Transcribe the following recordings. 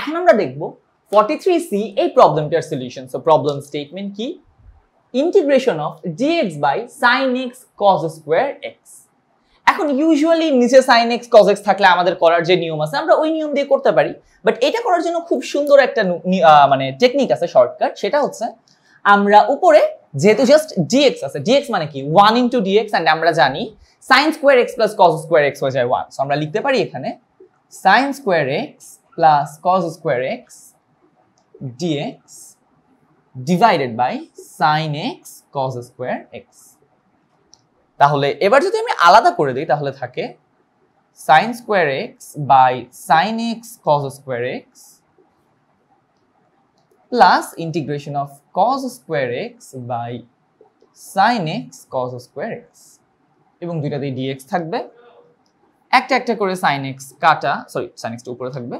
এখন আমরা দেখব 43C এই প্রবলেমটার সলিউশন। সো প্রবলেম স্টেটমেন্ট কি? Integration of dx by sin x cos square x। এখন ইউজুয়ালি নিচে sin x cos x থাকলে আমাদের করার যে নিয়ম আছে আমরা ওই নিয়ম দিয়ে করতে পারি, বাট এটা করার জন্য খুব সুন্দর একটা মানে টেকনিক আছে, শর্টকাট। সেটা হচ্ছে আমরা উপরে যেহেতু জাস্ট dx আছে, dx মানে কি 1 ইনটু dx, এন্ড আমরা জানি sin square x plus cos square x হয়ে যায় 1। সো আমরা লিখতে পারি এখানে sin square x plus cos square x dx divided by sin x cos square x। তাহলে এবার যদি আমি আলাদা করে দিই তাহলে থাকে sin square x by sin x cos square x plus integration of cos square x by sin x cos square x, এবং দুইটাতেই dx থাকবে। একটা একটা করে sin x কাটা, সরি sin x টা উপরে থাকবে,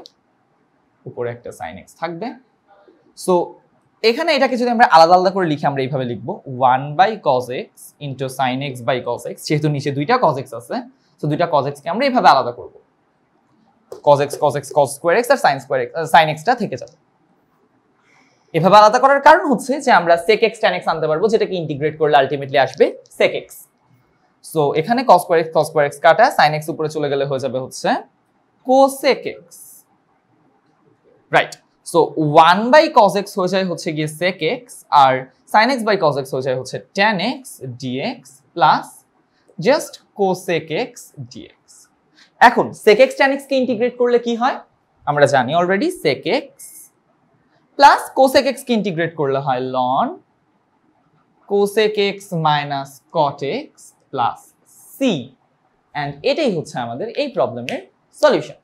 উপরে একটা sin x থাকবে। সো এখানে এটাকে যদি আমরা আলাদা আলাদা করে লিখি আমরা এইভাবে লিখবো 1 by cos x into sin x by cos x। যেহেতু নিচে দুইটা cos x আছে, সো দুইটা cos x কে আমরা এইভাবে আলাদা করব, cos x cos square x আর sin x টা থেকে যাবে। এভাবে আলাদা করার কারণ হচ্ছে যে আমরা sec x tan x আনতে পারবো, যেটাকে ইন্টিগ্রেট করলে আলটিমেটলি আসবে sec x। সো এখানে cos স্কয়ার x কাটা sin x উপরে চলে গেলে হয়ে যাবে হচ্ছে cosec x, right. So 1 by cos x হয়ে যায় হচ্ছে গিয়ে sec x, আর sin x by cos x হয়ে যায় হচ্ছে tan x dx plus just cosec x dx। এখন sec x tan x কে ইন্টিগ্রেট করলে কি হয় আমরা জানি already, sec x plus cosec x কে ইন্টিগ্রেট করলে হয় ln cosec x minus cot x plus c, and এটাই হচ্ছে আমাদের এই প্রবলেমের সলিউশন।